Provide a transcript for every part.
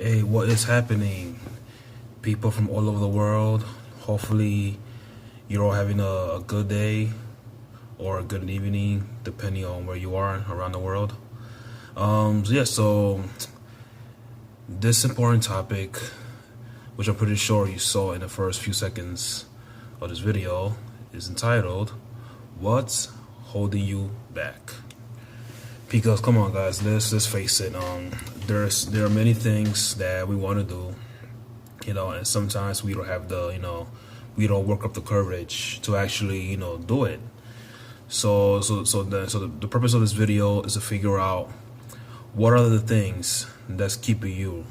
Hey, what is happening? People from all over the world. Hopefully, you're all having a good day or a good evening, depending on where you are around the world. So this important topic, which I'm pretty sure you saw in the first few seconds of this video, is entitled "What's Holding You Back?" Because come on, guys, let's face it. There are many things that we want to do, and sometimes we don't have we don't work up the courage to actually, do it. So the purpose of this video is to figure out what are the things that's keeping you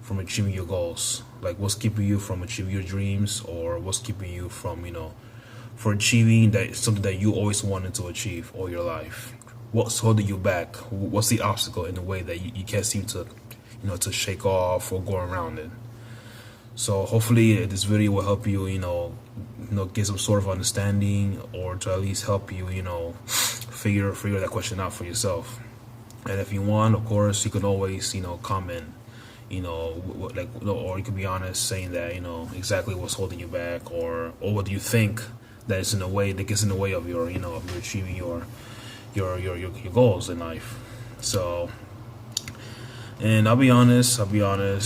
from achieving your goals. Like what's keeping you from achieving your dreams, or what's keeping you from, for achieving that something that you always wanted to achieve all your life. What's holding you back? What's the obstacle in the way that you can't seem to, to shake off or go around it? So hopefully this video will help you, get some sort of understanding, or to at least help you, figure that question out for yourself. And if you want, of course, you can always, comment, or you can be honest, saying that, exactly what's holding you back, or what do you think that is in the way that gets in the way of your, of your achieving your goals in life. So, and I'll be honest, when I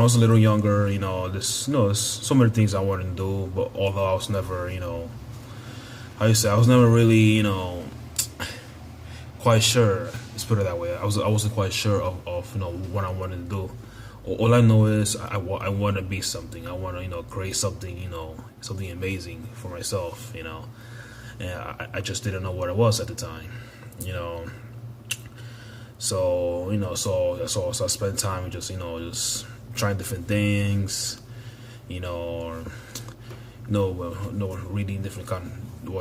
was a little younger, there's so many things I wanted to do, but although I was never, I was never really, quite sure. Let's put it that way. I wasn't quite sure of what I wanted to do. All I know is I want to be something. I want to, create something, something amazing for myself, and I just didn't know what it was at the time, So I spent time just trying different things, or reading different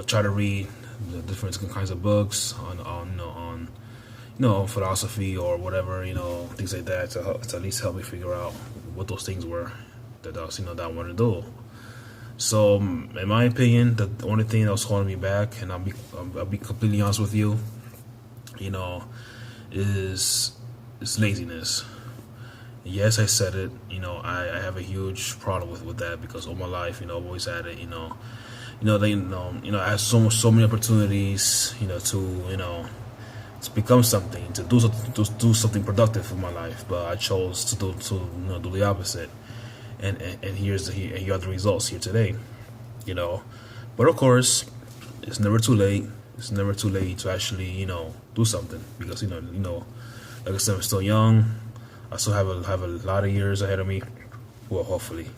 try to read the different kinds of books on philosophy or whatever, things like that to at least help me figure out what those things were that that I wanted to do. So, in my opinion, the only thing that was holding me back, and I'll be completely honest with you, is laziness. Yes, I said it. I have a huge problem with that because all my life, I've always had it. I had so many opportunities, to become something, to do something productive for my life, but I chose to do the opposite. And here are the results here today, But of course, it's never too late. It's never too late to actually, do something because like I said, I'm still young. I still have a lot of years ahead of me. Well, hopefully.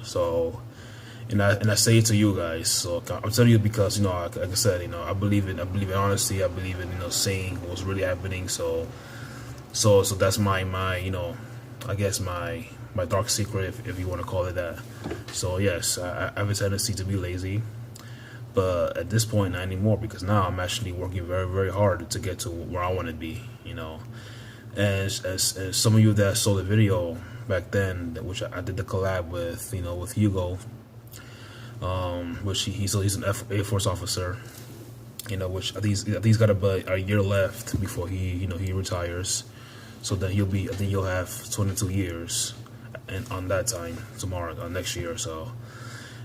So, and I say it to you guys. So I'm telling you because like I said, I believe in honesty. I believe in saying what's really happening. So that's my I guess my dark secret, if you want to call it that. So yes, I have a tendency to be lazy, but at this point not anymore because now I'm actually working very, very hard to get to where I want to be. As some of you that saw the video back then, which I did the collab with with Hugo, which he's an Air Force officer, which I think he's got about a year left before he retires. So then I think you'll have 22 years, and on that time tomorrow, next year or so.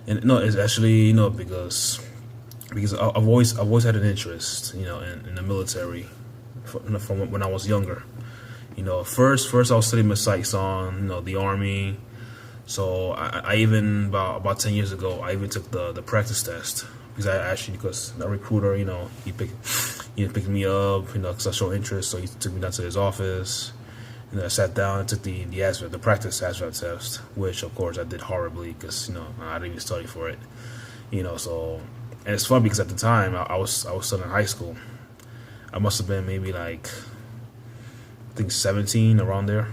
And no, it's actually because I've always had an interest, in the military, from when I was younger. First I was studying my sights on the Army. So I even about 10 years ago I even took the practice test because the recruiter he picked me up because I showed interest, so he took me down to his office, and I sat down and took the practice ASVAB test, which of course I did horribly because I didn't even study for it, so. And it's fun because at the time I was still in high school. I must have been maybe like I think 17, around there.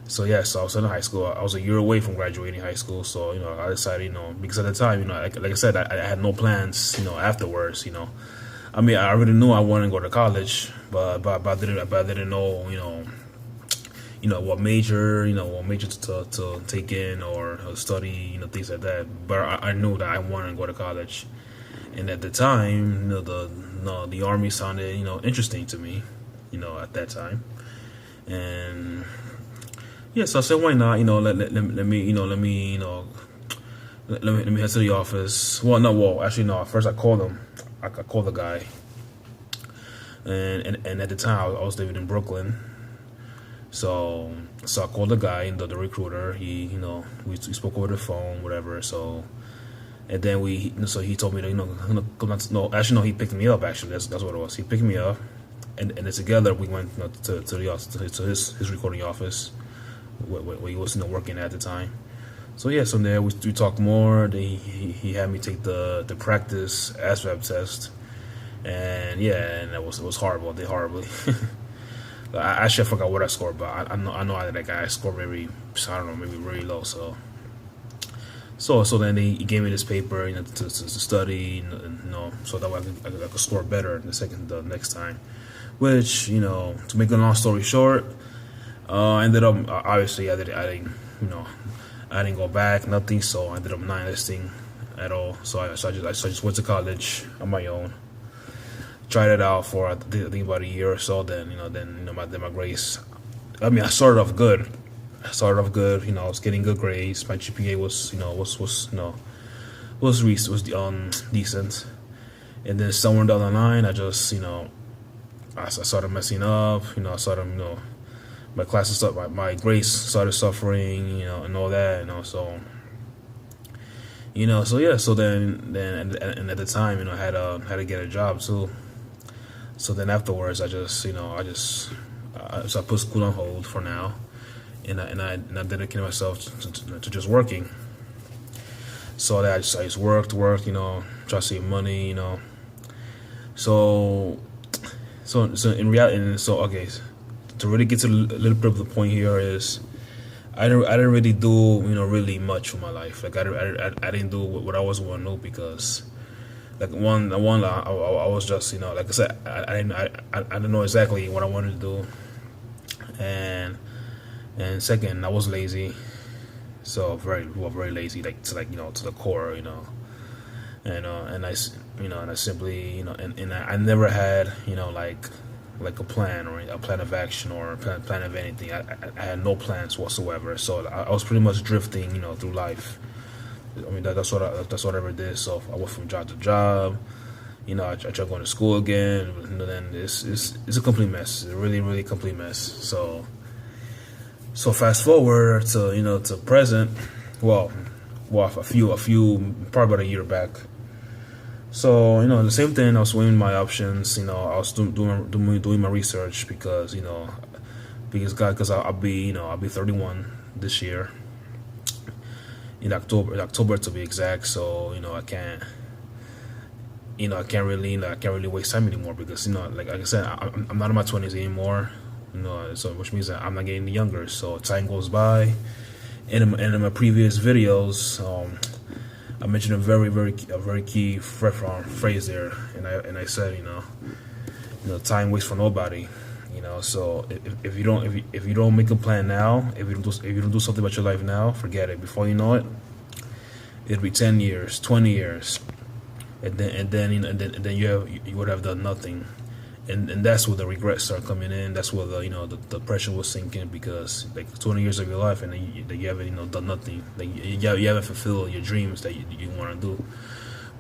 So yeah, so I was in high school. I was a year away from graduating high school. So I decided, because at the time, like I said, I had no plans, afterwards. I mean, I already knew I wanted to go to college, but I didn't know, what major, to take in or study, things like that. But I knew that I wanted to go to college, and at the time, the Army sounded, interesting to me, at that time. And yeah, so I said, why not? Let me let me head to the office. Well, no, actually, no. First, I called him. I called the guy, and at the time, I was living in Brooklyn. So I called the guy, the recruiter. We spoke over the phone, whatever. So, and then he told me to come out. No, actually, no, he picked me up. Actually, that's what it was. He picked me up, and then together we went to his recording office, where he was working at the time. So yeah, so there we talked more. Then he had me take the practice ASVAB test, and yeah, and it was horrible. They horribly. Actually, I forgot what I scored, but I know that I scored maybe really low. So then he gave me this paper, to study, so that way I could score better the next time. Which, to make a long story short, I ended up obviously I didn't go back, nothing. So I ended up not enlisting at all. So I just went to college on my own. Tried it out for I think about a year or so. Then my grades. I mean, I started off good. I was getting good grades. My GPA was decent. And then somewhere down the line, I just I started messing up. I started my classes my grades started suffering. And all that. So. So then and at the time, I had to get a job too. So then afterwards, I put school on hold for now, and I dedicated myself to just working. So that I just worked, try to save money, So in reality, okay, to really get to a little bit of the point here is, I didn't really do really much with my life. Like I didn't do what I was want to do, because like I was just like I said, I didn't know exactly what I wanted to do, and second, I was lazy, so very lazy, to the core, and I simply and I never had like a plan or a plan of action or a plan of anything. I had no plans whatsoever, so I was pretty much drifting through life. I mean that's what I ever did. So I went from job to job. I tried going to school again. Then it's a complete mess. It's a really complete mess. So fast forward to to present. Well, a few probably about a year back. So the same thing. I was weighing my options. I was doing my research because I'll be 31 this year. In October to be exact. So I can't really waste time anymore, because like I said, I'm not in my 20s anymore. So which means that I'm not getting younger. So time goes by, and in my previous videos, I mentioned a very key phrase there, and I said time waits for nobody. So if you don't make a plan now, if you don't do something about your life now, forget it. Before you know it, it'll be 10 years, 20 years, and then you would have done nothing, and that's where the regrets start coming in. That's where the pressure will sink in, because like 20 years of your life, and then you haven't done nothing. Like you haven't fulfilled your dreams that you want to do.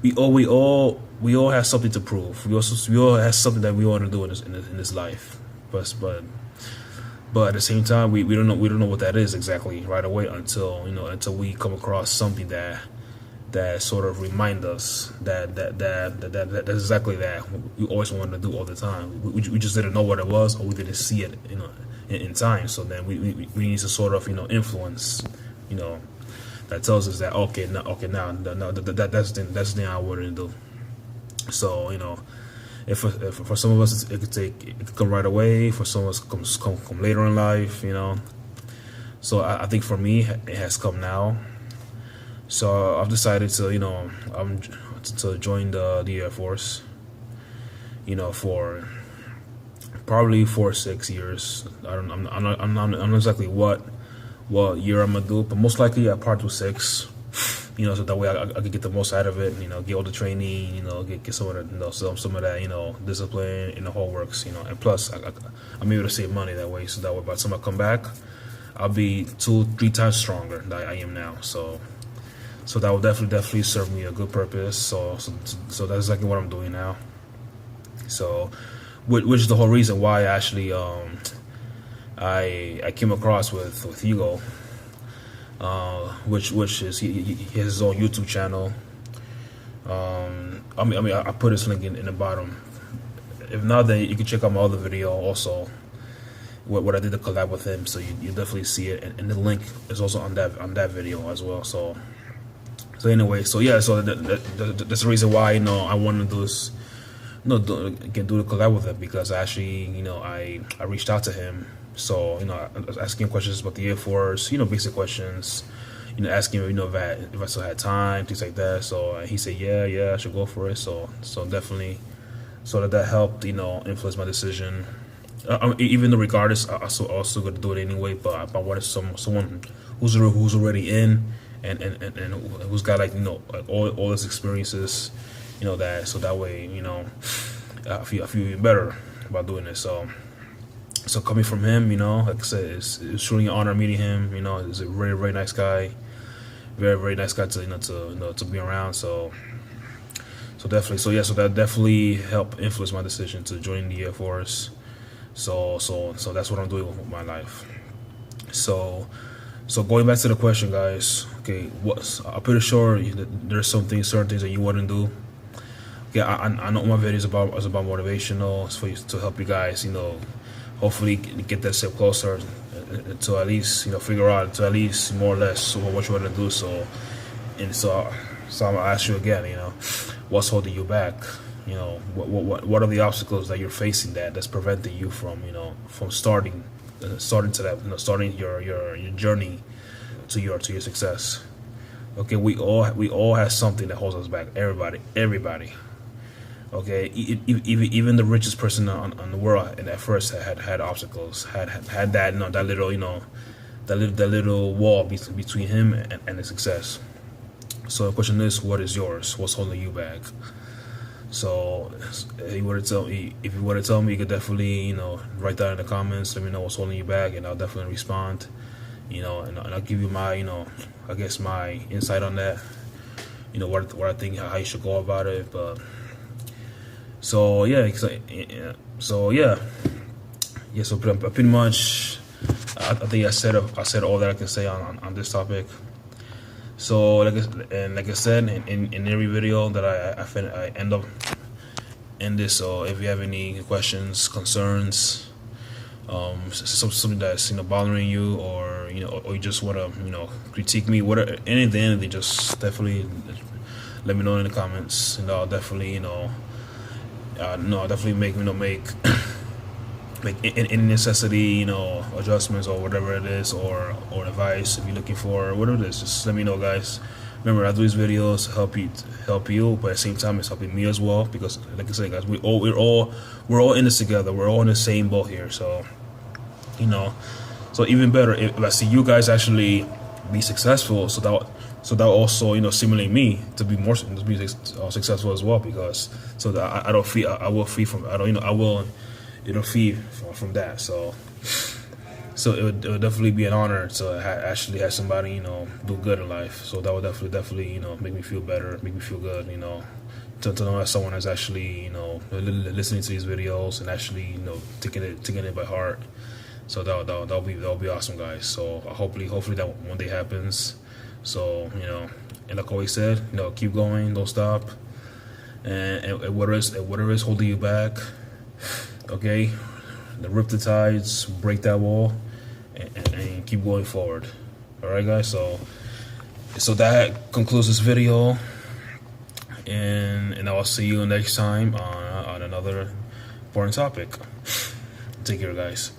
We all have something to prove. We all have something that we want to do in this life. But at the same time, we don't know what that is exactly right away until we come across something that sort of remind us that's exactly that we always wanted to do all the time. We just didn't know what it was, or we didn't see it in time. So then we need to sort of influence that tells us that now that's the thing I wanted to do. So if for some of us it could come right away. For some of us come later in life, So I think for me it has come now. So I've decided to to join the Air Force. For probably 4 or 6 years. I'm not exactly what year I'm gonna do, but most likely I part with 6. you know, so that way I could get the most out of it, you know, get all the training, you know, get some of the, you know, some of that, you know, discipline in the whole works, you know, and plus I'm able to save money that way, so that way by the time I come back, I'll be 2-3 times stronger than I am now. So that will definitely serve me a good purpose. So that's exactly what I'm doing now. So, which is the whole reason why actually I came across with Hugo. Which is he has his own YouTube channel. I put his link in the bottom. If not, then you can check out my other video also, what I did to collab with him. So you definitely see it, and the link is also on that video as well. So anyway, so yeah, so that's the reason why, you know, I wanted to do this, you know, do the collab with him, because actually, you know, I reached out to him. So, you know, I was asking questions about the Air Force, you know, basic questions, you know, asking him, you know, if I still had time, things like that. So he said, yeah, I should go for it. So definitely, so that helped, you know, influence my decision. Even though regardless, I also going to do it anyway. But I wanted someone who's already in and who's got, like, you know, like all his experiences, you know, so that way, you know, I feel even better about doing it. So coming from him, you know, like I said, it's truly an honor meeting him. You know, he's a very, very nice guy, very nice guy to be around. So definitely, so that definitely helped influence my decision to join the Air Force. So that's what I'm doing with my life. So going back to the question, guys. Okay, I'm pretty sure there's certain things that you want to do. Okay, I know my video is about motivational. It's for you, to help you guys, you know, hopefully get that step closer to at least, you know, figure out to at least more or less what you want to do. So I'm gonna ask you again, you know, what's holding you back? You know, what are the obstacles that you're facing that's preventing you from, you know, from starting to that, you know, starting your journey to your success. Okay, we all have something that holds us back. Everybody. Okay, even the richest person on the world at first had obstacles, had that, you know, that little, you know, that little wall between him and his success. So the question is, what is yours? What's holding you back? So if you were to tell me, you could definitely, you know, write that in the comments. Let me know what's holding you back, and I'll definitely respond. You know, and I'll give you my, you know, I guess my insight on that. You know, what I think, how you should go about it, but. So so pretty much, I think I said all that I can say on this topic. So like I said in every video that I end up in this. So if you have any questions, concerns, something that's, you know, bothering you, or, you know, or you just want to, you know, critique me, whatever, anything, just definitely let me know in the comments, and I'll definitely, you know. Definitely make any necessity, you know, adjustments or whatever it is, or advice if you're looking for, whatever it is. Just let me know, guys. Remember, I do these videos to help you, but at the same time, it's helping me as well, because, like I said, guys, we're all in this together. We're all in the same boat here. So, you know, so even better if I see you guys actually be successful, so that also, you know, stimulate me to be successful as well, because so that I will feed from that. So it would definitely be an honor to actually have somebody, you know, do good in life. So that would definitely, you know, make me feel better, make me feel good, you know, to know that someone is actually, you know, listening to these videos and actually, you know, taking it by heart. So that'll be awesome, guys. So hopefully that one day happens. So, you know, and like I always said, you know, keep going, don't stop, and whatever is holding you back, okay, rip the tides, break that wall, and keep going forward. All right, guys. So that concludes this video, and I'll see you next time on another important topic. Take care, guys.